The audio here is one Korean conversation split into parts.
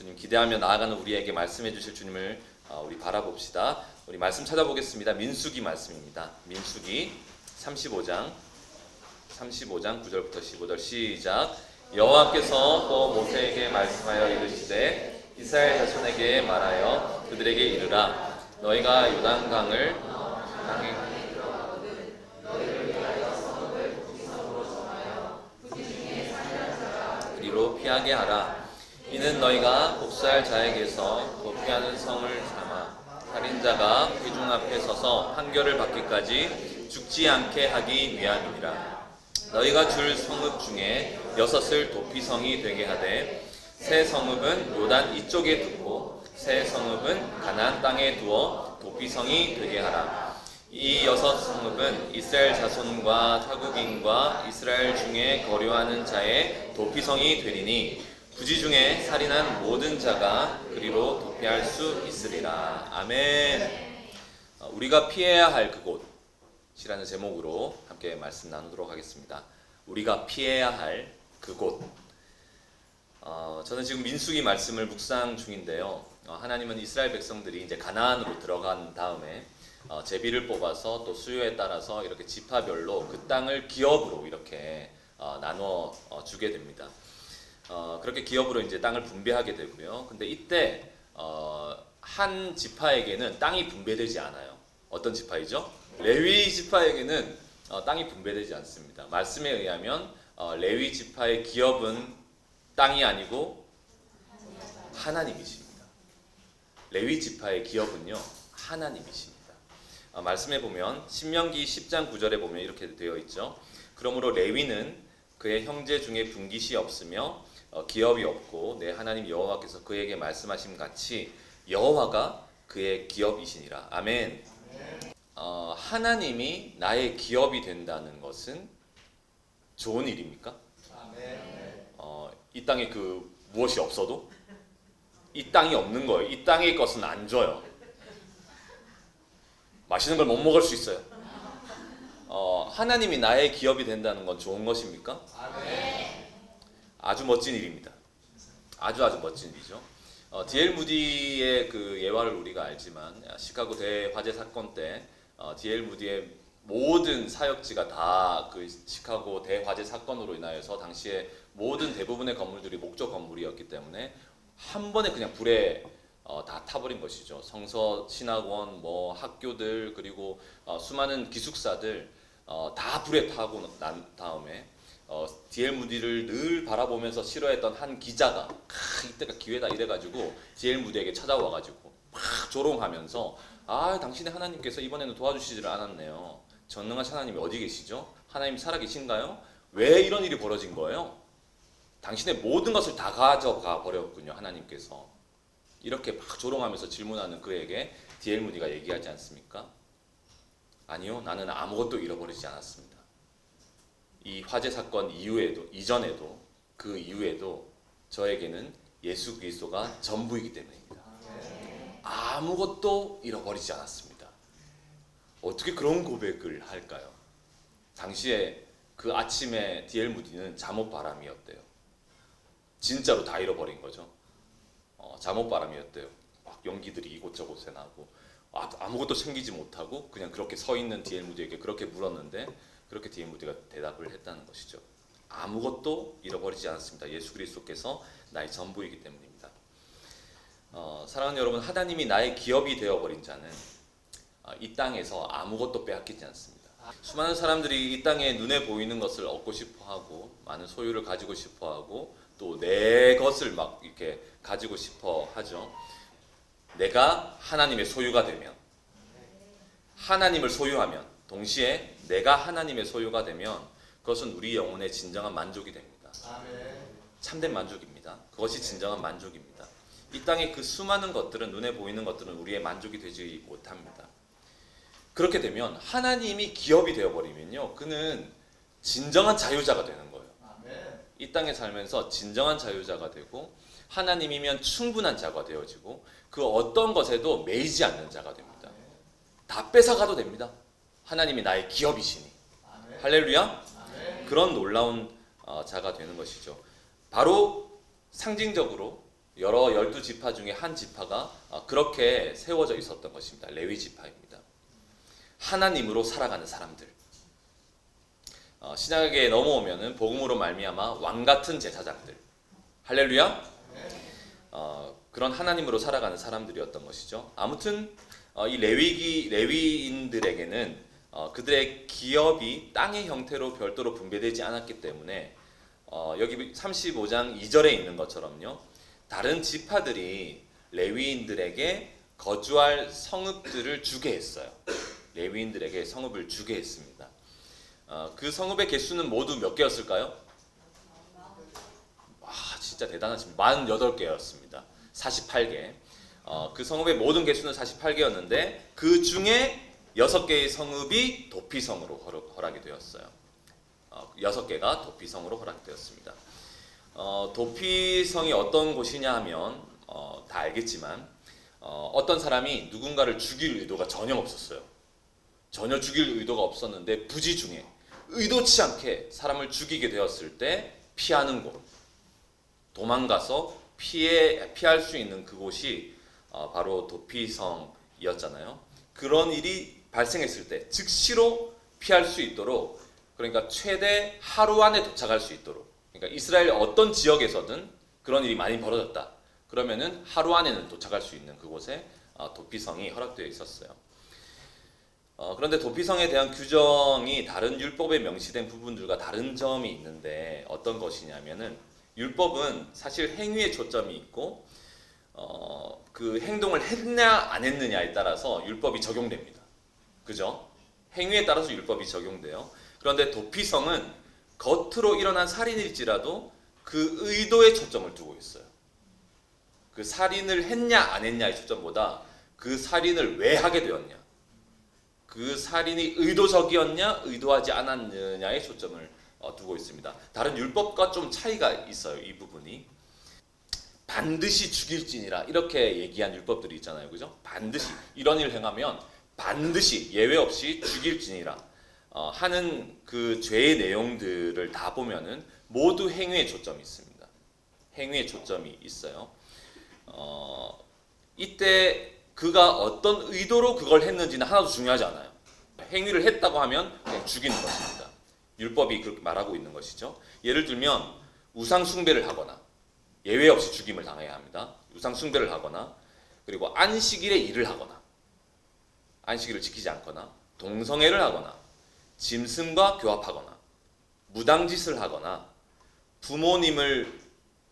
주님 기대하며 나아가는 우리에게 말씀해 주실 주님을 우리 바라봅시다. 우리 말씀 찾아보겠습니다. 민수기 말씀입니다. 민수기 35장 9절부터 15절 시작. 여호와께서 또 모세에게 말씀하여 이르시되 이스라엘 자손에게 말하여 그들에게 이르라. 너희가 요단강을 땅에 그리로 피하게 하라. 이는 너희가 복수할 자에게서 도피하는 성을 삼아 살인자가 회중 앞에 서서 판결을 받기까지 죽지 않게 하기 위함이니라. 너희가 줄 성읍 중에 6을 도피성이 되게 하되 새 성읍은 요단 이쪽에 두고 새 성읍은 가나안 땅에 두어 도피성이 되게 하라. 이 6성읍은 이스라엘 자손과 타국인과 이스라엘 중에 거류하는 자의 도피성이 되리니 부지 중에 살인한 모든 자가 그리로 도피할 수 있으리라. 아멘. 우리가 피해야 할 그곳이라는 제목으로 함께 말씀 나누도록 하겠습니다. 우리가 피해야 할 그곳. 저는 지금 민수기 말씀을 묵상 중인데요. 하나님은 이스라엘 백성들이 이제 가나안으로 들어간 다음에 제비를 뽑아서 또 수요에 따라서 이렇게 지파별로 그 땅을 기업으로 이렇게 나눠 주게 됩니다. 그렇게 기업으로 이제 땅을 분배하게 되고요. 근데 이때 한 지파에게는 땅이 분배되지 않아요. 어떤 지파이죠? 레위 지파에게는 땅이 분배되지 않습니다. 말씀에 의하면 레위 지파의 기업은 땅이 아니고 하나님이십니다. 레위 지파의 기업은요 하나님이십니다. 말씀에 보면 신명기 10장 9절에 보면 이렇게 되어 있죠. 그러므로 레위는 그의 형제 중에 분깃이 없으며 기업이 없고 내 하나님 여호와께서 그에게 말씀하신 같이 여호와가 그의 기업이시니라. 아멘. 하나님이 나의 기업이 된다는 것은 좋은 일입니까? 이 땅에 그 무엇이 없어도 이 땅이 없는 거예요. 이 땅의 것은 안 줘요. 맛있는 걸 못 먹을 수 있어요. 하나님이 나의 기업이 된다는 건 좋은 것입니까? 아주 멋진 일입니다. 아주 멋진 일이죠. D.L. 무디의 그 예화를 우리가 알지만 시카고 대화재 사건 때 D.L. 무디의 모든 사역지가 다 그 시카고 대화재 사건으로 인하여서 당시에 모든 대부분의 건물들이 목조 건물이었기 때문에 한 번에 그냥 불에 다 타버린 것이죠. 성서, 신학원, 뭐 학교들 그리고 수많은 기숙사들 다 불에 타고 난 다음에 D.L. 무디를 늘 바라보면서 싫어했던 한 기자가 이때가 기회다 이래가지고 D.L. 무디에게 찾아와가지고 막 조롱하면서 당신의 하나님께서 이번에는 도와주시지를 않았네요. 전능하신 하나님이 어디 계시죠? 하나님 살아계신가요? 왜 이런 일이 벌어진 거예요? 당신의 모든 것을 다 가져가 버렸군요. 하나님께서. 이렇게 막 조롱하면서 질문하는 그에게 D.L. 무디가 얘기하지 않습니까? 아니요, 나는 아무것도 잃어버리지 않았습니다. 이 화재 사건 이전에도 그 이후에도 저에게는 예수 그리스도가 전부이기 때문입니다. 아무것도 잃어버리지 않았습니다. 어떻게 그런 고백을 할까요? 당시에 그 아침에 D.L. 무디는 잠옷바람이었대요. 진짜로 다 잃어버린 거죠. 잠옷바람이었대요. 막 연기들이 이곳저곳에 나고 아무것도 챙기지 못하고 그냥 그렇게 서 있는 D.L. 무디에게 그렇게 물었는데 그렇게 D.L. 무디가 대답을 했다는 것이죠. 아무것도 잃어버리지 않았습니다. 예수 그리스도께서 나의 전부이기 때문입니다. 사랑하는 여러분, 하나님이 나의 기업이 되어버린 자는 이 땅에서 아무것도 빼앗기지 않습니다. 수많은 사람들이 이 땅에 눈에 보이는 것을 얻고 싶어하고 많은 소유를 가지고 싶어하고 또 내 것을 막 이렇게 가지고 싶어 하죠. 내가 하나님의 소유가 되면, 하나님을 소유하면, 동시에 내가 하나님의 소유가 되면 그것은 우리 영혼의 진정한 만족이 됩니다. 참된 만족입니다. 그것이 진정한 만족입니다. 이 땅의 그 수많은 것들은, 눈에 보이는 것들은 우리의 만족이 되지 못합니다. 그렇게 되면 하나님이 기업이 되어버리면요, 그는 진정한 자유자가 되는 거예요. 이 땅에 살면서 진정한 자유자가 되고 하나님이면 충분한 자가 되어지고 그 어떤 것에도 매이지 않는 자가 됩니다. 다 뺏어가도 됩니다. 하나님이 나의 기업이시니. 할렐루야. 그런 놀라운 자가 되는 것이죠. 바로 상징적으로 여러 12지파 중에 한 지파가 그렇게 세워져 있었던 것입니다. 레위 지파입니다. 하나님으로 살아가는 사람들. 신약에 넘어오면은 복음으로 말미암아 왕 같은 제사장들. 할렐루야. 그런 하나님으로 살아가는 사람들이었던 것이죠. 아무튼 이 레위인들에게는 그들의 기업이 땅의 형태로 별도로 분배되지 않았기 때문에 여기 35장 2절에 있는 것처럼요. 다른 지파들이 레위인들에게 거주할 성읍들을 주게 했어요. 레위인들에게 성읍을 주게 했습니다. 그 성읍의 개수는 모두 몇 개였을까요? 진짜 대단하십니다. 48개였습니다. 48개. 그 성읍의 모든 개수는 48개였는데 그 중에 6개의 성읍이 도피성으로 허락이 되었어요. 6개가 도피성으로 허락되었습니다. 도피성이 어떤 곳이냐 하면 다 알겠지만 어떤 사람이 누군가를 죽일 의도가 전혀 없었어요. 전혀 죽일 의도가 없었는데 부지 중에 의도치 않게 사람을 죽이게 되었을 때 피하는 곳, 도망가서 피할 수 있는 그곳이 바로 도피성이었잖아요. 그런 일이 발생했을 때 즉시로 피할 수 있도록, 그러니까 최대 하루 안에 도착할 수 있도록, 그러니까 이스라엘 어떤 지역에서든 그런 일이 많이 벌어졌다. 그러면은 하루 안에는 도착할 수 있는 그곳에 도피성이 허락되어 있었어요. 그런데 도피성에 대한 규정이 다른 율법에 명시된 부분들과 다른 점이 있는데 어떤 것이냐면은 율법은 사실 행위에 초점이 있고 그 행동을 했냐 안 했느냐에 따라서 율법이 적용됩니다. 그죠? 행위에 따라서 율법이 적용돼요. 그런데 도피성은 겉으로 일어난 살인일지라도 그 의도에 초점을 두고 있어요. 그 살인을 했냐 안 했냐의 초점보다 그 살인을 왜 하게 되었냐, 그 살인이 의도적이었냐 의도하지 않았느냐에 초점을 두고 있습니다. 다른 율법과 좀 차이가 있어요. 이 부분이 반드시 죽일지니라 이렇게 얘기한 율법들이 있잖아요. 그죠? 반드시 이런 일을 행하면 반드시 예외 없이 죽일지니라 하는 그 죄의 내용들을 다 보면은 모두 행위에 초점이 있습니다. 행위에 초점이 있어요. 이때 그가 어떤 의도로 그걸 했는지는 하나도 중요하지 않아요. 행위를 했다고 하면 그냥 죽이는 것입니다. 율법이 그렇게 말하고 있는 것이죠. 예를 들면 우상 숭배를 하거나, 예외 없이 죽임을 당해야 합니다. 우상 숭배를 하거나, 그리고 안식일에 일을 하거나, 안식일을 지키지 않거나, 동성애를 하거나, 짐승과 교합하거나, 무당짓을 하거나, 부모님을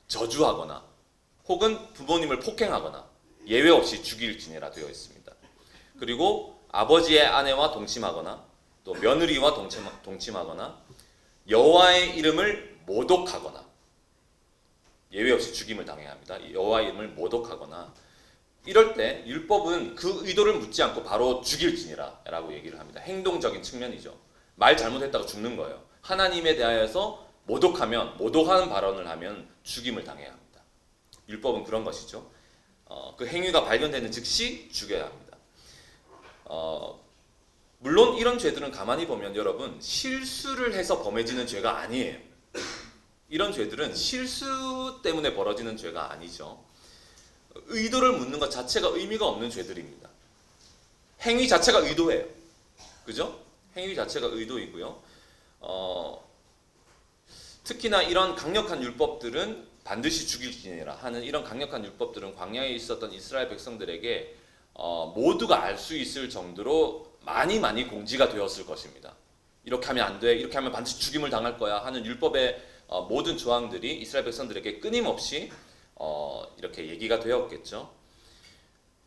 저주하거나, 혹은 부모님을 폭행하거나 예외 없이 죽일지니라 되어 있습니다. 그리고 아버지의 아내와 동침하거나 또 며느리와 동침하거나 여호와의 이름을 모독하거나 예외 없이 죽임을 당해야 합니다. 여호와의 이름을 모독하거나 이럴 때 율법은 그 의도를 묻지 않고 바로 죽일지니라 라고 얘기를 합니다. 행동적인 측면이죠. 말 잘못했다가 죽는 거예요. 하나님에 대하여서 모독하는 발언을 하면 죽임을 당해야 합니다. 율법은 그런 것이죠. 그 행위가 발견되는 즉시 죽여야 합니다. 물론 이런 죄들은 가만히 보면 여러분 실수를 해서 범해지는 죄가 아니에요. 이런 죄들은 실수 때문에 벌어지는 죄가 아니죠. 의도를 묻는 것 자체가 의미가 없는 죄들입니다. 행위 자체가 의도예요. 그죠? 행위 자체가 의도이고요. 특히나 이런 강력한 율법들은 반드시 죽일지니라 하는 이런 강력한 율법들은 광야에 있었던 이스라엘 백성들에게 모두가 알 수 있을 정도로 많이 공지가 되었을 것입니다. 이렇게 하면 안 돼, 이렇게 하면 반드시 죽임을 당할 거야 하는 율법의 모든 조항들이 이스라엘 백성들에게 끊임없이 이렇게 얘기가 되었겠죠.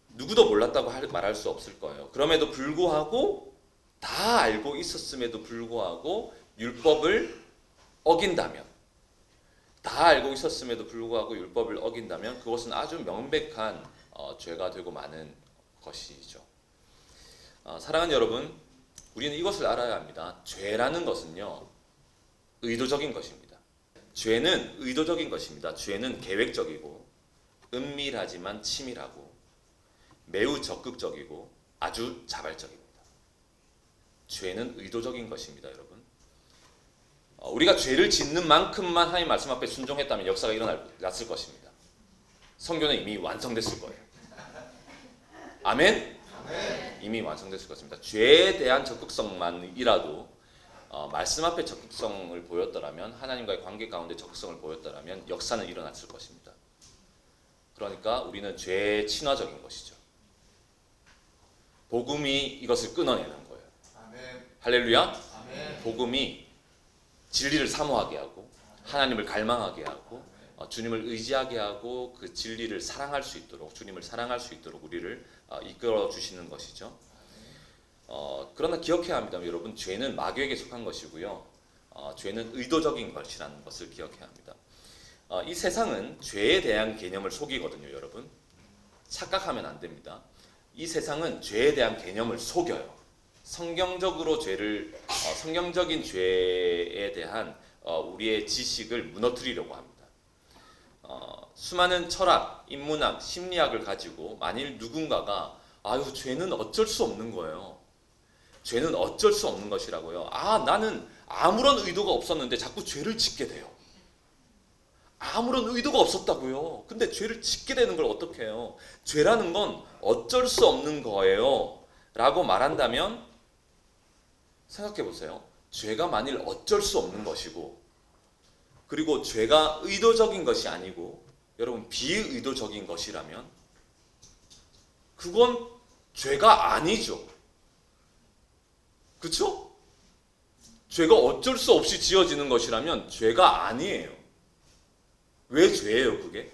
누구도 몰랐다고 말할 수 없을 거예요. 그럼에도 불구하고 다 알고 있었음에도 불구하고 율법을 어긴다면, 다 알고 있었음에도 불구하고 율법을 어긴다면 그것은 아주 명백한 죄가 되고 마는 것이죠. 사랑하는 여러분, 우리는 이것을 알아야 합니다. 죄라는 것은요, 의도적인 것입니다. 죄는 의도적인 것입니다. 죄는 계획적이고 은밀하지만 치밀하고 매우 적극적이고 아주 자발적입니다. 죄는 의도적인 것입니다, 여러분. 우리가 죄를 짓는 만큼만 하나님 말씀 앞에 순종했다면 역사가 일어났을 것입니다. 성교는 이미 완성됐을 거예요. 아멘? 이미 완성됐을 것입니다. 죄에 대한 적극성만이라도 말씀 앞에 적극성을 보였더라면, 하나님과의 관계 가운데 적극성을 보였더라면 역사는 일어났을 것입니다. 그러니까 우리는 죄에 친화적인 것이죠. 복음이 이것을 끊어내는 거예요. 아멘. 할렐루야. 아멘. 복음이 진리를 사모하게 하고 하나님을 갈망하게 하고 주님을 의지하게 하고 그 진리를 사랑할 수 있도록, 주님을 사랑할 수 있도록 우리를 이끌어 주시는 것이죠. 그러나 기억해야 합니다. 여러분, 죄는 마귀에게 속한 것이고요. 죄는 의도적인 것이라는 것을 기억해야 합니다. 이 세상은 죄에 대한 개념을 속이거든요. 여러분, 착각하면 안 됩니다. 이 세상은 죄에 대한 개념을 속여요. 성경적으로 성경적인 죄에 대한 우리의 지식을 무너뜨리려고 합니다. 수많은 철학, 인문학, 심리학을 가지고 만일 누군가가 죄는 어쩔 수 없는 거예요. 죄는 어쩔 수 없는 것이라고요. 나는 아무런 의도가 없었는데 자꾸 죄를 짓게 돼요. 아무런 의도가 없었다고요. 근데 죄를 짓게 되는 걸 어떻게 해요? 죄라는 건 어쩔 수 없는 거예요 라고 말한다면, 생각해 보세요. 죄가 만일 어쩔 수 없는 것이고, 그리고 죄가 의도적인 것이 아니고 여러분 비의도적인 것이라면 그건 죄가 아니죠. 그쵸? 죄가 어쩔 수 없이 지어지는 것이라면 죄가 아니에요. 왜 죄예요 그게?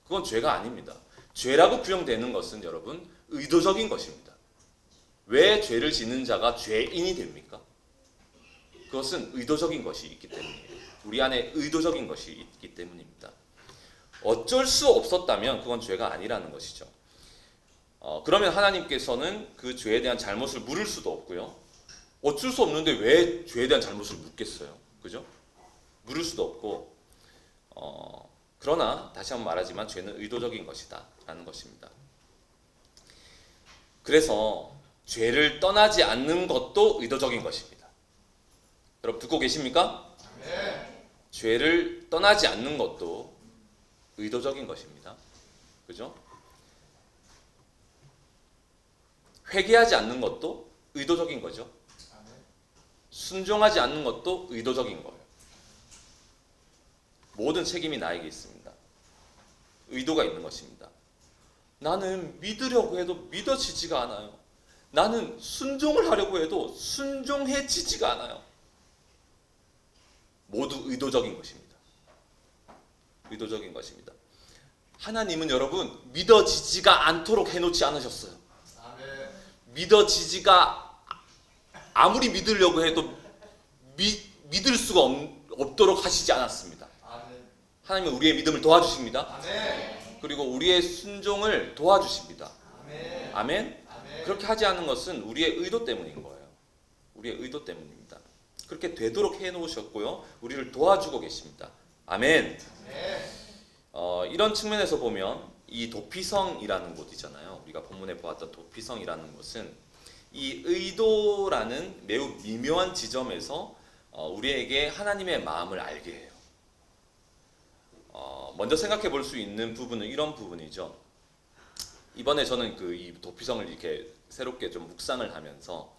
그건 죄가 아닙니다. 죄라고 규정되는 것은 여러분 의도적인 것입니다. 왜 죄를 짓는 자가 죄인이 됩니까? 그것은 의도적인 것이 있기 때문이에요. 우리 안에 의도적인 것이 있기 때문입니다. 어쩔 수 없었다면 그건 죄가 아니라는 것이죠. 그러면 하나님께서는 그 죄에 대한 잘못을 물을 수도 없고요. 어쩔 수 없는데 왜 죄에 대한 잘못을 묻겠어요? 그죠? 물을 수도 없고, 그러나 다시 한번 말하지만 죄는 의도적인 것이다 라는 것입니다. 그래서 죄를 떠나지 않는 것도 의도적인 것입니다. 여러분 듣고 계십니까? 네. 죄를 떠나지 않는 것도 의도적인 것입니다. 그죠? 회개하지 않는 것도 의도적인 거죠. 순종하지 않는 것도 의도적인 거예요. 모든 책임이 나에게 있습니다. 의도가 있는 것입니다. 나는 믿으려고 해도 믿어지지가 않아요. 나는 순종을 하려고 해도 순종해지지가 않아요. 모두 의도적인 것입니다. 의도적인 것입니다. 하나님은 여러분 믿어지지가 않도록 해놓지 않으셨어요. 아멘. 믿어지지가 아무리 믿으려고 해도 믿을 수가 없도록 하시지 않았습니다. 아멘. 하나님은 우리의 믿음을 도와주십니다. 아멘. 그리고 우리의 순종을 도와주십니다. 아멘. 아멘? 아멘. 그렇게 하지 않은 것은 우리의 의도 때문인 거예요. 우리의 의도 때문입니다. 그렇게 되도록 해놓으셨고요. 우리를 도와주고 계십니다. 아멘. 아멘. 이런 측면에서 보면 이 도피성이라는 곳이잖아요. 우리가 본문에 보았던 도피성이라는 곳은 이 의도라는 매우 미묘한 지점에서 우리에게 하나님의 마음을 알게 해요. 먼저 생각해 볼 수 있는 부분은 이런 부분이죠. 이번에 저는 이 도피성을 이렇게 새롭게 좀 묵상을 하면서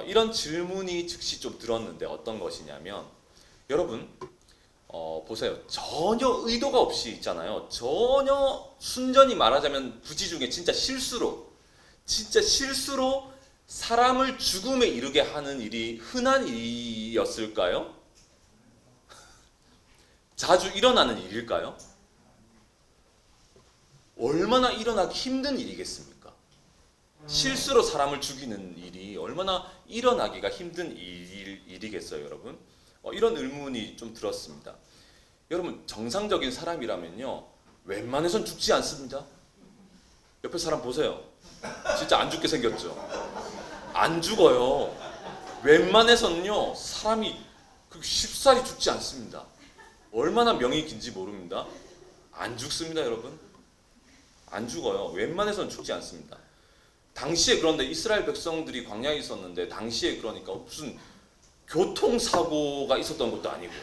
이런 질문이 즉시 좀 들었는데 어떤 것이냐면, 여러분 보세요. 전혀 의도가 없이 있잖아요. 전혀 순전히 말하자면 부지 중에 진짜 실수로 사람을 죽음에 이르게 하는 일이 흔한 일이었을까요? 자주 일어나는 일일까요? 얼마나 일어나기 힘든 일이겠습니까? 실수로 사람을 죽이는 일이 얼마나 일어나기가 힘든 일이겠어요, 여러분? 이런 의문이 좀 들었습니다. 여러분 정상적인 사람이라면요 웬만해선 죽지 않습니다. 옆에 사람 보세요. 진짜 안 죽게 생겼죠? 안 죽어요. 웬만해서는요 사람이 쉽사리 죽지 않습니다. 얼마나 명이 긴지 모릅니다. 안 죽습니다, 여러분. 안 죽어요. 웬만해서는 죽지 않습니다. 당시에 그런데 이스라엘 백성들이 광야에 있었는데 당시에 그러니까 무슨 교통사고가 있었던 것도 아니고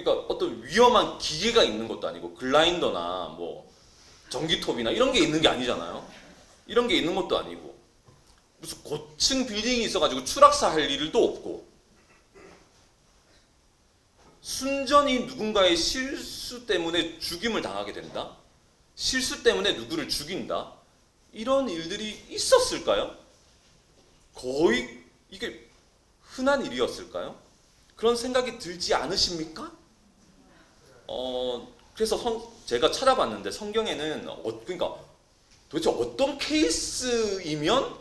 그러니까 어떤 위험한 기계가 있는 것도 아니고 글라인더나 뭐 전기톱이나 이런 게 있는 게 아니잖아요. 이런 게 있는 것도 아니고 무슨 고층 빌딩이 있어가지고 추락사 할 일도 없고 순전히 누군가의 실수 때문에 죽임을 당하게 된다? 실수 때문에 누구를 죽인다? 이런 일들이 있었을까요? 거의 이게 흔한 일이었을까요? 그런 생각이 들지 않으십니까? 그래서 제가 찾아봤는데 성경에는 그러니까 도대체 어떤 케이스이면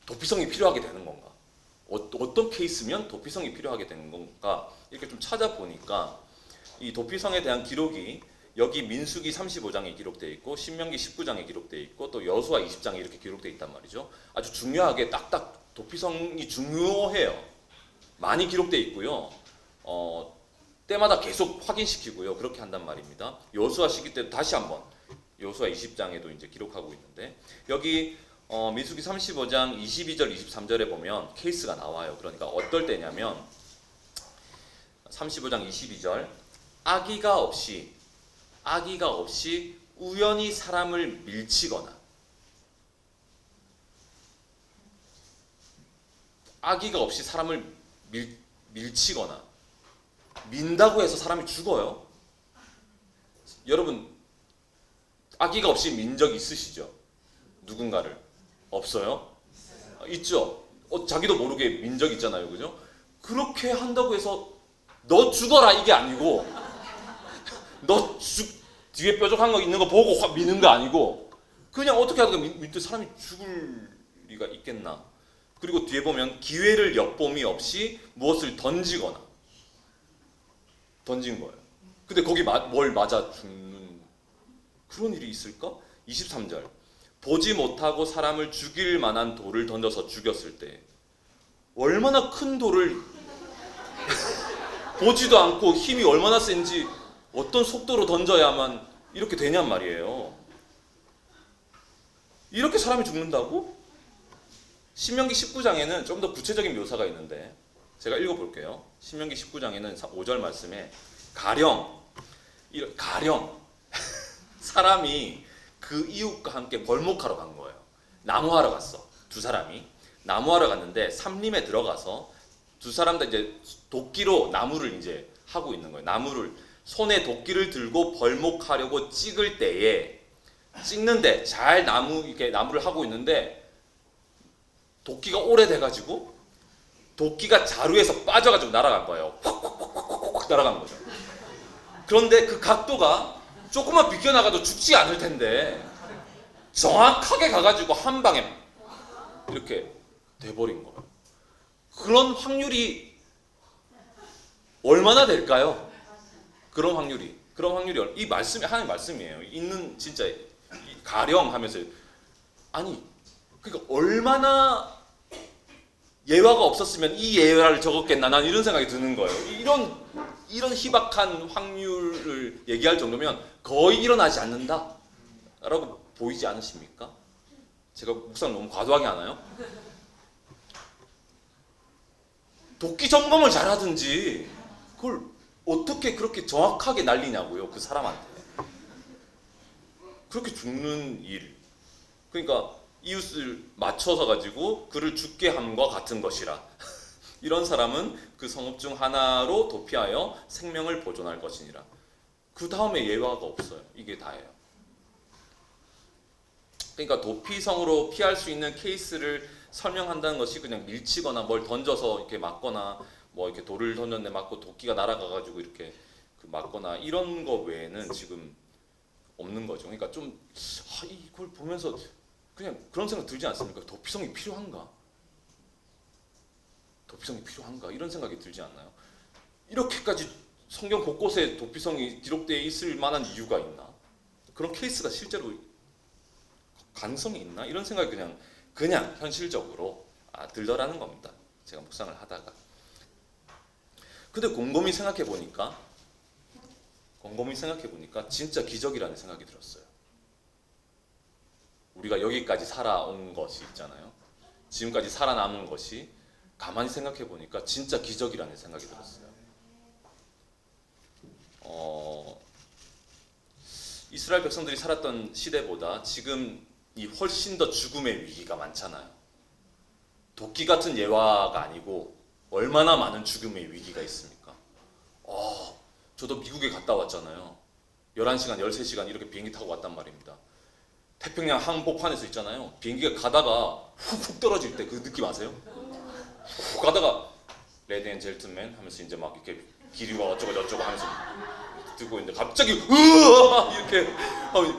도피성이 필요하게 되는 건가? 어떤 케이스면 도피성이 필요하게 되는 건가? 이렇게 좀 찾아보니까 이 도피성에 대한 기록이 여기 민수기 35장에 기록되어 있고 신명기 19장에 기록되어 있고 또 여수아 20장에 이렇게 기록되어 있단 말이죠. 아주 중요하게 딱딱 도피성이 중요해요. 많이 기록되어 있고요. 때마다 계속 확인시키고요. 그렇게 한단 말입니다. 여수아 시기 때 다시 한번 여수아 20장에도 이제 기록하고 있는데 여기 민수기 35장 22절 23절에 보면 케이스가 나와요. 그러니까 어떨 때냐면 35장 22절 악의가 없이 우연히 사람을 밀치거나 악의가 없이 사람을 밀치거나 민다고 해서 사람이 죽어요? 여러분 악의가 없이 민 적 있으시죠? 누군가를? 없어요? 있죠? 자기도 모르게 민 적 있잖아요. 그죠? 그렇게 한다고 해서 너 죽어라 이게 아니고 뒤에 뾰족한 거 있는 거 보고 확 미는 거 아니고 그냥 어떻게 하다가 민때 사람이 죽을 리가 있겠나. 그리고 뒤에 보면 기회를 엿봄이 없이 무엇을 던진 거예요. 근데 거기 뭘 맞아 죽는 그런 일이 있을까? 23절 보지 못하고 사람을 죽일 만한 돌을 던져서 죽였을 때 얼마나 큰 돌을 보지도 않고 힘이 얼마나 센지 어떤 속도로 던져야만 이렇게 되냔 말이에요. 이렇게 사람이 죽는다고? 신명기 19장에는 좀 더 구체적인 묘사가 있는데 제가 읽어볼게요. 신명기 19장에는 5절 말씀에 가령 사람이 그 이웃과 함께 벌목하러 간 거예요. 나무하러 갔어. 두 사람이 나무하러 갔는데 삼림에 들어가서 두 사람 다 이제 도끼로 나무를 이제 하고 있는 거예요. 나무를 손에 도끼를 들고 벌목하려고 찍는데 잘 이렇게 나무를 하고 있는데 도끼가 오래돼가지고 도끼가 자루에서 빠져가지고 날아간 거예요. 훅 날아간 거죠. 그런데 그 각도가 조금만 비껴나가도 죽지 않을 텐데 정확하게 가가지고 한 방에 이렇게 돼버린 거예요. 그런 확률이 얼마나 될까요? 그런 확률이 이 말씀이 하나님 말씀이에요. 있는 진짜 가령하면서 아니 그러니까 얼마나 예화가 없었으면 이 예화를 적었겠나 난 이런 생각이 드는 거예요. 이런 희박한 확률을 얘기할 정도면 거의 일어나지 않는다라고 보이지 않으십니까? 제가 묵상 너무 과도하게 하나요? 도끼 점검을 잘하든지 그걸 어떻게 그렇게 정확하게 날리냐고요, 그 사람한테. 그렇게 죽는 일. 그러니까 이웃을 맞춰서 가지고 그를 죽게 함과 같은 것이라. 이런 사람은 그 성읍 중 하나로 도피하여 생명을 보존할 것이니라. 그 다음에 예화가 없어요. 이게 다예요. 그러니까 도피성으로 피할 수 있는 케이스를 설명한다는 것이 그냥 밀치거나 뭘 던져서 이렇게 맞거나 뭐 이렇게 돌을 던졌는데 맞고 도끼가 날아가가지고 이렇게 맞거나 이런 거 외에는 지금 없는 거죠. 그러니까 좀 이걸 보면서 그냥 그런 생각 들지 않습니까? 도피성이 필요한가? 이런 생각이 들지 않나요? 이렇게까지 성경 곳곳에 도피성이 기록되어 있을 만한 이유가 있나? 그런 케이스가 실제로 가능성이 있나? 이런 생각이 그냥 현실적으로 들더라는 겁니다. 제가 묵상을 하다가. 근데 곰곰이 생각해 보니까 진짜 기적이라는 생각이 들었어요. 우리가 여기까지 살아온 것이 있잖아요. 지금까지 살아남은 것이 가만히 생각해 보니까 진짜 기적이라는 생각이 들었어요. 이스라엘 백성들이 살았던 시대보다 지금 이 훨씬 더 죽음의 위기가 많잖아요. 도끼 같은 예화가 아니고 얼마나 많은 죽음의 위기가 있습니까? 저도 미국에 갔다 왔잖아요. 11시간, 13시간 이렇게 비행기 타고 왔단 말입니다. 태평양 항복판에서 있잖아요. 비행기가 가다가 훅훅 떨어질 때 그 느낌 아세요? 훅 가다가 레디 앤 젤트맨 하면서 이제 막 이렇게 기류가 어쩌고 저쩌고 하면서 듣고 있는데 갑자기 으아 이렇게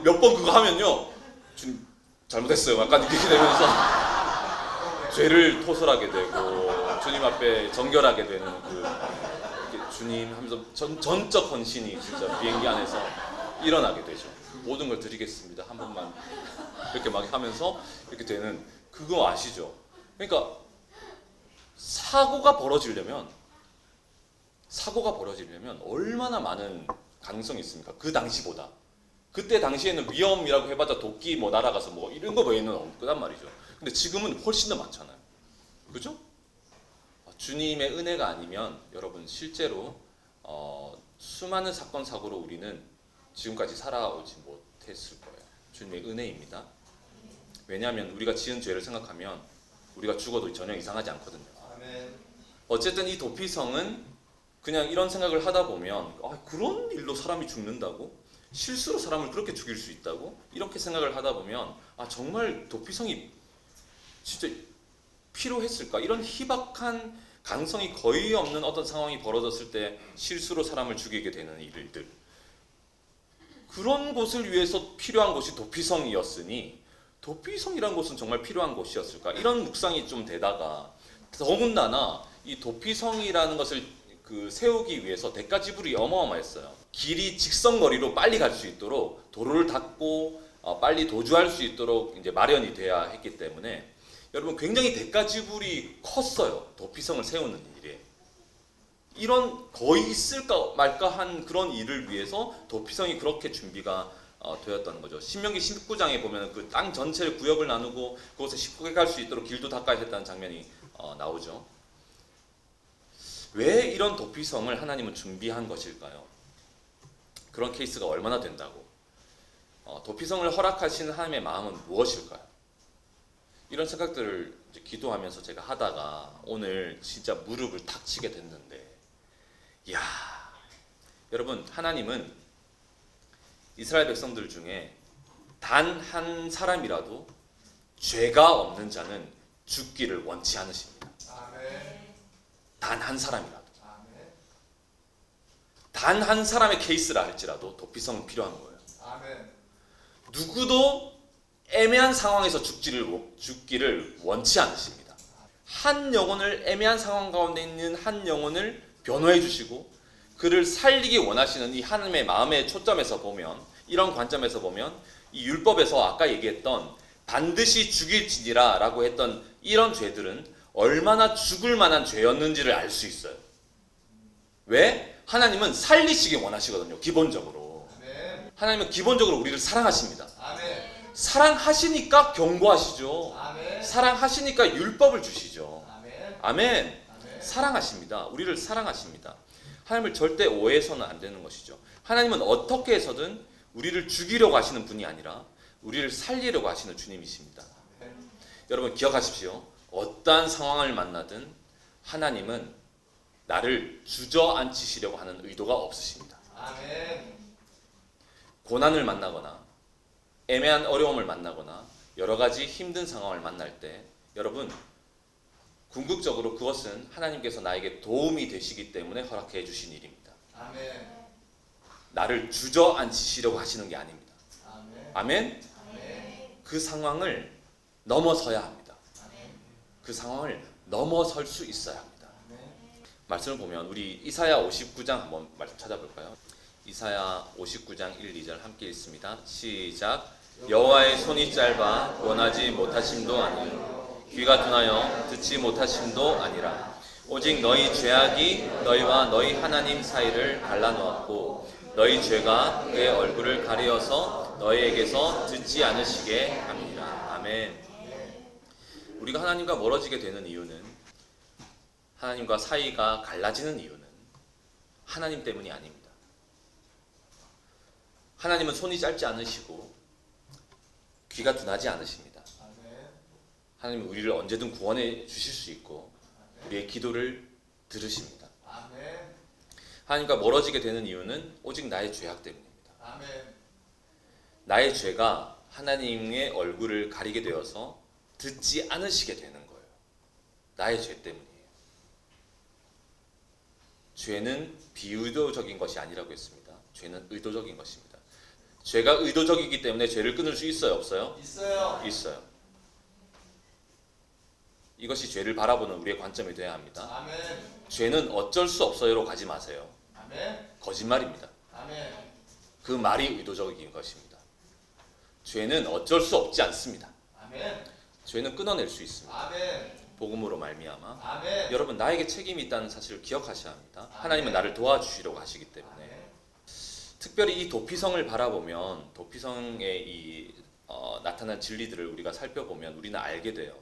몇 번 그거 하면요. 주님 잘못했어요. 약간 이렇게 되면서 죄를 토설하게 되고 주님 앞에 정결하게 되는 그 주님 하면서 전적 헌신이 진짜 비행기 안에서 일어나게 되죠. 모든 걸 드리겠습니다. 한 번만 이렇게 막 하면서 이렇게 되는 그거 아시죠? 그러니까 사고가 벌어지려면 얼마나 많은 가능성이 있습니까? 그 당시보다. 그때 당시에는 위험이라고 해봤자 도끼 뭐 날아가서 뭐 이런 거 외에는 없단 말이죠. 근데 지금은 훨씬 더 많잖아요. 그죠? 주님의 은혜가 아니면 여러분 실제로 수많은 사건 사고로 우리는 지금까지 살아오지 못했을 거예요. 주님의 은혜입니다. 왜냐하면 우리가 지은 죄를 생각하면 우리가 죽어도 전혀 이상하지 않거든요. 아멘. 어쨌든 이 도피성은 그냥 이런 생각을 하다 보면 그런 일로 사람이 죽는다고? 실수로 사람을 그렇게 죽일 수 있다고? 이렇게 생각을 하다 보면 정말 도피성이 진짜 필요했을까? 이런 희박한 가능성이 거의 없는 어떤 상황이 벌어졌을 때 실수로 사람을 죽이게 되는 일들, 그런 곳을 위해서 필요한 곳이 도피성이었으니 도피성이란 곳은 정말 필요한 곳이었을까? 이런 묵상이 좀 되다가 더군다나 이 도피성이라는 것을 세우기 위해서 대가 지불이 어마어마했어요. 길이 직선거리로 빨리 갈 수 있도록 도로를 닫고 빨리 도주할 수 있도록 이제 마련이 돼야 했기 때문에 여러분 굉장히 대가 지불이 컸어요. 도피성을 세우는 일에. 이런 거의 있을까 말까 한 그런 일을 위해서 도피성이 그렇게 준비가 되었다는 거죠. 신명기 19장에 보면 그 땅 전체를 구역을 나누고 그곳에 쉽게 갈 수 있도록 길도 닦아야 했다는 장면이 나오죠. 왜 이런 도피성을 하나님은 준비한 것일까요? 그런 케이스가 얼마나 된다고? 도피성을 허락하신 하나님의 마음은 무엇일까요? 이런 생각들을 이제 기도하면서 제가 하다가 오늘 진짜 무릎을 탁 치게 됐는데, 이야, 여러분, 하나님은 이스라엘 백성들 중에 단 한 사람이라도 죄가 없는 자는 죽기를 원치 않으십니다. 아멘. 단 한 사람이라도. 아멘. 단 한 사람의 케이스라 할지라도 도피성은 필요한 거예요. 아멘. 누구도 애매한 상황에서 죽기를 원치 않으십니다. 한 영혼을 애매한 상황 가운데 있는 한 영혼을 변호해 주시고 그를 살리기 원하시는 이 하나님의 마음의 초점에서 보면, 이런 관점에서 보면 이 율법에서 아까 얘기했던 반드시 죽일지니라 라고 했던 이런 죄들은 얼마나 죽을 만한 죄였는지를 알 수 있어요. 왜? 하나님은 살리시기 원하시거든요. 기본적으로. 아멘. 하나님은 기본적으로 우리를 사랑하십니다. 아멘. 사랑하시니까 경고하시죠. 아멘. 사랑하시니까 율법을 주시죠. 아멘. 아멘. 아멘. 사랑하십니다. 우리를 사랑하십니다. 하나님을 절대 오해해서는 안 되는 것이죠. 하나님은 어떻게 해서든 우리를 죽이려고 하시는 분이 아니라 우리를 살리려고 하시는 주님이십니다. 아멘. 여러분 기억하십시오. 어떠한 상황을 만나든 하나님은 나를 주저앉히시려고 하는 의도가 없으십니다. 아멘. 고난을 만나거나 애매한 어려움을 만나거나 여러 가지 힘든 상황을 만날 때 여러분 궁극적으로 그것은 하나님께서 나에게 도움이 되시기 때문에 허락해 주신 일입니다. 아멘. 나를 주저앉히시려고 하시는 게 아닙니다. 아멘. 아멘? 아멘. 그 상황을 넘어서야 합니다. 아멘. 그 상황을 넘어설 수 있어야 합니다. 아멘. 말씀을 보면 우리 이사야 59장 한번 말씀 찾아볼까요? 이사야 59장 1, 2절 함께 읽습니다. 시작. 여호와의 손이 짧아 원하지 못하심도 아니요 귀가 둔하여 듣지 못하심도 아니라 오직 너희 죄악이 너희와 너희 하나님 사이를 갈라놓았고 너희 죄가 그의 얼굴을 가리어서 너희에게서 듣지 않으시게 합니다. 아멘. 우리가 하나님과 멀어지게 되는 이유는, 하나님과 사이가 갈라지는 이유는 하나님 때문이 아닙니다. 하나님은 손이 짧지 않으시고 귀가 둔하지 않으십니다. 아멘. 하나님은 우리를 언제든 구원해 주실 수 있고 우리의 기도를 들으십니다. 아멘. 하나님과 멀어지게 되는 이유는 오직 나의 죄악 때문입니다. 아멘. 나의 죄가 하나님의 얼굴을 가리게 되어서 듣지 않으시게 되는 거예요. 나의 죄 때문이에요. 죄는 비의도적인 것이 아니라고 했습니다. 죄는 의도적인 것입니다. 죄가 의도적이기 때문에 죄를 끊을 수 있어요, 없어요? 있어요. 있어요. 이것이 죄를 바라보는 우리의 관점이 되어야 합니다. 아멘. 죄는 어쩔 수 없어요로 가지 마세요. 아멘. 거짓말입니다. 아멘. 그 말이 의도적인 것입니다. 죄는 어쩔 수 없지 않습니다. 아멘. 죄는 끊어낼 수 있습니다. 아멘. 복음으로 말미암아 아멘. 여러분 나에게 책임이 있다는 사실을 기억하셔야 합니다. 하나님은 나를 도와주시려고 하시기 때문에 아멘. 특별히 이 도피성을 바라보면 도피성의 이 나타난 진리들을 우리가 살펴보면 우리는 알게 돼요.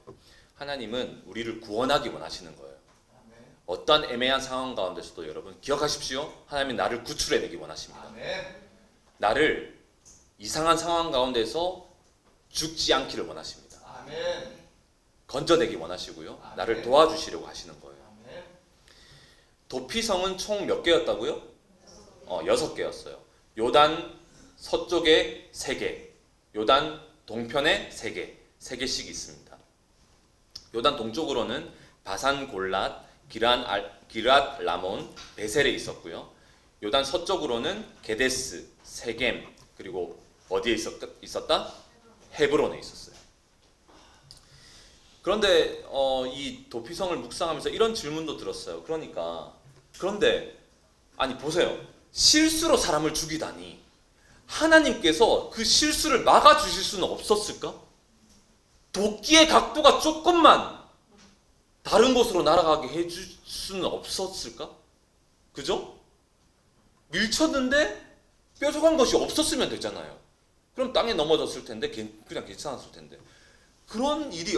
하나님은 우리를 구원하기 원하시는 거예요. 아멘. 어떠한 애매한 상황 가운데서도 여러분 기억하십시오. 하나님은 나를 구출해내기 원하십니다. 아멘. 나를 이상한 상황 가운데서 죽지 않기를 원하십니다. 아멘. 건져내기 원하시고요. 아멘. 나를 도와주시려고 하시는 거예요. 아멘. 도피성은 총 몇 개였다고요? 6개였어요. 요단 서쪽에 3개, 요단 동편에 3개, 3개씩 있습니다. 요단 동쪽으로는 바산 골랏, 기랏 라몬, 베셀에 있었고요. 요단 서쪽으로는 게데스, 세겜, 그리고 어디에 있었다? 헤브론에 있었어요. 그런데 이 도피성을 묵상하면서 이런 질문도 들었어요. 그런데 아니 보세요. 실수로 사람을 죽이다니 하나님께서 그 실수를 막아주실 수는 없었을까? 도끼의 각도가 조금만 다른 곳으로 날아가게 해줄 수는 없었을까? 그죠? 밀쳤는데 뾰족한 것이 없었으면 되잖아요. 그럼 땅에 넘어졌을 텐데 그냥 괜찮았을 텐데 그런 일이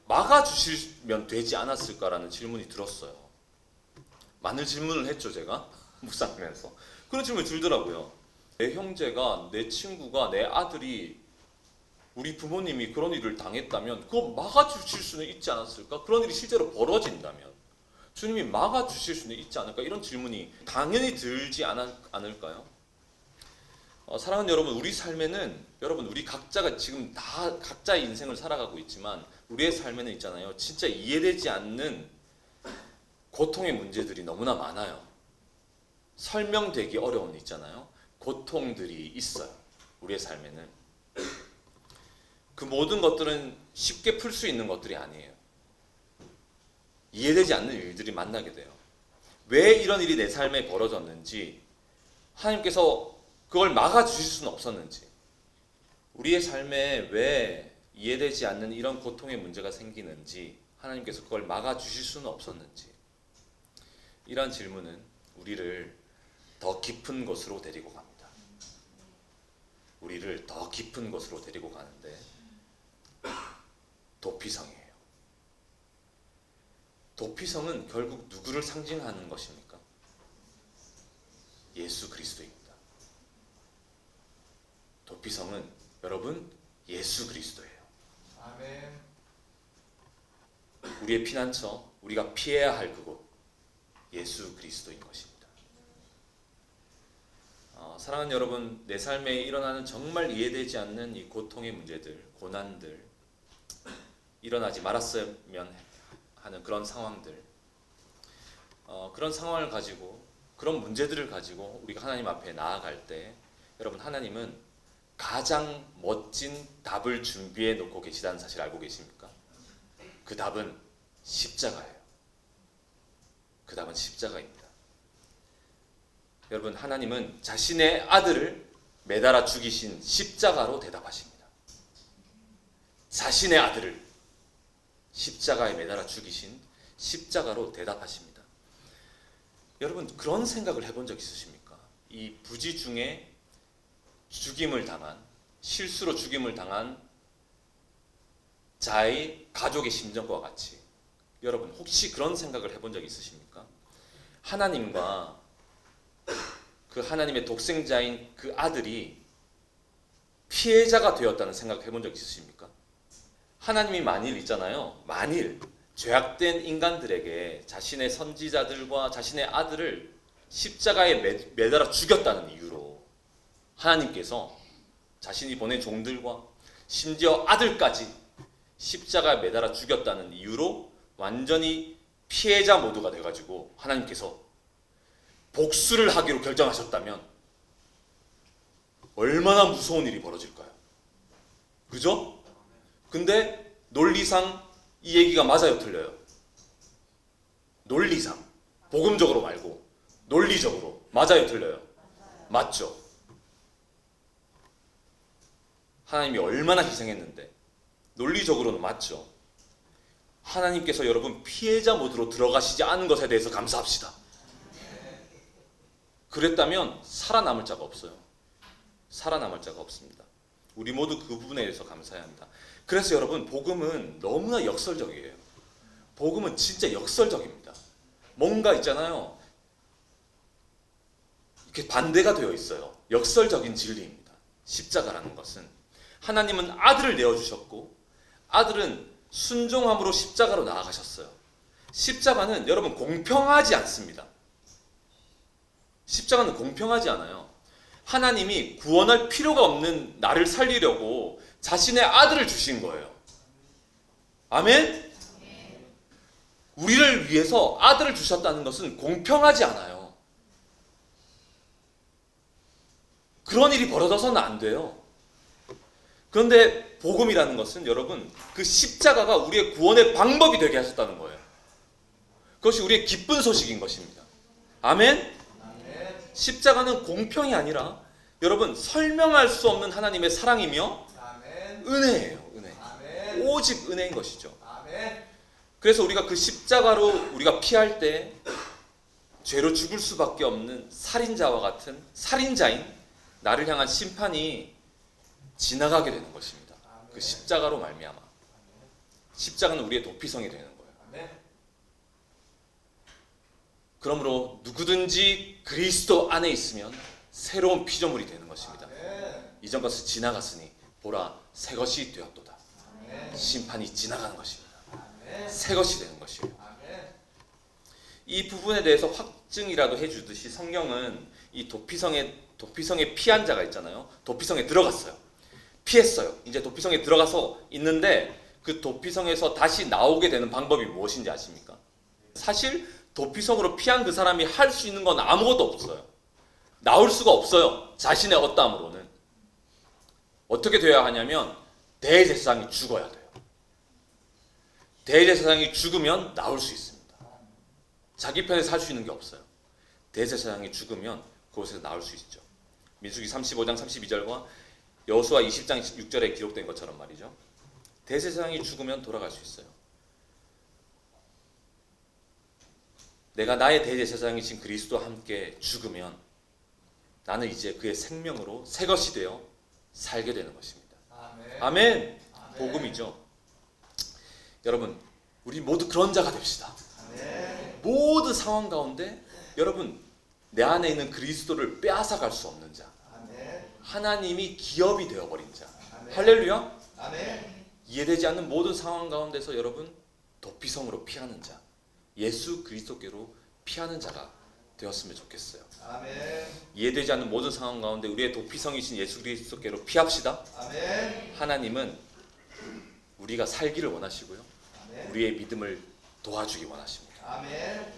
막아주시면 되지 않았을까라는 질문이 들었어요. 많은 질문을 했죠 제가 묵상하면서. 그런 질문이 들더라고요. 내 형제가, 내 친구가, 내 아들이 우리 부모님이 그런 일을 당했다면 그거 막아주실 수는 있지 않았을까? 그런 일이 실제로 벌어진다면 주님이 막아주실 수는 있지 않을까? 이런 질문이 당연히 들지 않을까요? 사랑하는 여러분, 우리 삶에는 여러분 우리 각자가 지금 다 각자의 인생을 살아가고 있지만 우리의 삶에는 있잖아요. 진짜 이해되지 않는 고통의 문제들이 너무나 많아요. 설명되기 어려운 있잖아요. 고통들이 있어요. 우리의 삶에는. 그 모든 것들은 쉽게 풀 수 있는 것들이 아니에요. 이해되지 않는 일들이 만나게 돼요. 왜 이런 일이 내 삶에 벌어졌는지 하나님께서 그걸 막아주실 수는 없었는지 우리의 삶에 왜 이해되지 않는 이런 고통의 문제가 생기는지 하나님께서 그걸 막아주실 수는 없었는지 이런 질문은 우리를 더 깊은 곳으로 데리고 갑니다. 우리를 더 깊은 곳으로 데리고 가는데 도피성이에요. 도피성은 결국 누구를 상징하는 것입니까? 예수 그리스도입니다. 도피성은 여러분 예수 그리스도예요. 아멘. 우리의 피난처, 우리가 피해야 할 그곳 예수 그리스도인 것입니다. 사랑하는 여러분, 내 삶에 일어나는 정말 이해되지 않는 이 고통의 문제들, 고난들, 일어나지 말았으면 하는 그런 상황들, 그런 상황을 가지고, 그런 문제들을 가지고 우리가 하나님 앞에 나아갈 때, 여러분 하나님은 가장 멋진 답을 준비해 놓고 계시다는 사실 알고 계십니까? 그 답은 십자가예요. 그 답은 십자가입니다. 여러분 하나님은 자신의 아들을 매달아 죽이신 십자가로 대답하십니다. 자신의 아들을 십자가에 매달아 죽이신 십자가로 대답하십니다. 여러분 그런 생각을 해본 적 있으십니까? 이 부지 중에 죽임을 당한, 실수로 죽임을 당한 자의 가족의 심정과 같이 여러분 혹시 그런 생각을 해본 적 있으십니까? 하나님과 그 하나님의 독생자인 그 아들이 피해자가 되었다는 생각 해본 적 있으십니까? 하나님이 만일 있잖아요. 만일 죄악된 인간들에게 자신의 선지자들과 자신의 아들을 십자가에 매달아 죽였다는 이유로 하나님께서 자신이 보낸 종들과 심지어 아들까지 십자가에 매달아 죽였다는 이유로 완전히 피해자 모두가 돼가지고 하나님께서 복수를 하기로 결정하셨다면 얼마나 무서운 일이 벌어질까요? 그죠? 근데 논리상 이 얘기가 맞아요, 틀려요? 논리상, 복음적으로 말고 논리적으로 맞아요, 틀려요? 맞죠? 하나님이 얼마나 희생했는데 논리적으로는 맞죠? 하나님께서 여러분 피해자 모드로 들어가시지 않은 것에 대해서 감사합시다. 그랬다면 살아남을 자가 없어요. 살아남을 자가 없습니다. 우리 모두 그 부분에 대해서 감사해야 합니다. 그래서 여러분 복음은 너무나 역설적이에요. 복음은 진짜 역설적입니다. 뭔가 있잖아요. 이렇게 반대가 되어 있어요. 역설적인 진리입니다. 십자가라는 것은 하나님은 아들을 내어주셨고 아들은 순종함으로 십자가로 나아가셨어요. 십자가는 여러분 공평하지 않습니다. 십자가는 공평하지 않아요. 하나님이 구원할 필요가 없는 나를 살리려고 자신의 아들을 주신 거예요. 아멘? 우리를 위해서 아들을 주셨다는 것은 공평하지 않아요. 그런 일이 벌어져서는 안 돼요. 그런데 복음이라는 것은 여러분 그 십자가가 우리의 구원의 방법이 되게 하셨다는 거예요. 그것이 우리의 기쁜 소식인 것입니다. 아멘? 십자가는 공평이 아니라 여러분 설명할 수 없는 하나님의 사랑이며 은혜예요. 은혜. 오직 은혜인 것이죠. 그래서 우리가 그 십자가로 우리가 피할 때 죄로 죽을 수밖에 없는 살인자와 같은 살인자인 나를 향한 심판이 지나가게 되는 것입니다. 그 십자가로 말미암아. 십자가는 우리의 도피성이 되는 거예요. 그러므로 누구든지 그리스도 안에 있으면 새로운 피조물이 되는 것입니다. 이전 것은 지나갔으니 보라 새 것이 되었도다. 심판이 지나가는 것입니다. 새 것이 되는 것이에요. 이 부분에 대해서 확증이라도 해주듯이 성경은 이 도피성에 피한 자가 있잖아요. 도피성에 들어갔어요. 피했어요. 이제 도피성에 들어가서 있는데 그 도피성에서 다시 나오게 되는 방법이 무엇인지 아십니까? 사실 도피성으로 피한 그 사람이 할 수 있는 건 아무것도 없어요. 나올 수가 없어요. 자신의 어떠함으로는. 어떻게 되어야 하냐면 대제사장이 죽어야 돼요. 대제사장이 죽으면 나올 수 있습니다. 자기 편에서 할 수 있는 게 없어요. 대제사장이 죽으면 그곳에서 나올 수 있죠. 민수기 35장 32절과 여호수아 20장 6절에 기록된 것처럼 말이죠. 대제사장이 죽으면 돌아갈 수 있어요. 내가 나의 대제사장이신 그리스도와 함께 죽으면 나는 이제 그의 생명으로 새 것이 되어 살게 되는 것입니다. 아멘. 복음이죠. 여러분 우리 모두 그런 자가 됩시다. 모든 상황 가운데 여러분 내 안에 있는 그리스도를 빼앗아갈 수 없는 자. 하나님이 기업이 되어버린 자. 할렐루야. 이해되지 않는 모든 상황 가운데서 여러분 도피성으로 피하는 자. 예수 그리스도께로 피하는 자가 되었으면 좋겠어요. 이해되지 않는 모든 상황 가운데 우리의 도피성이신 예수 그리스도께로 피합시다. 하나님은 우리가 살기를 원하시고요. 우리의 믿음을 도와주기 원하십니다.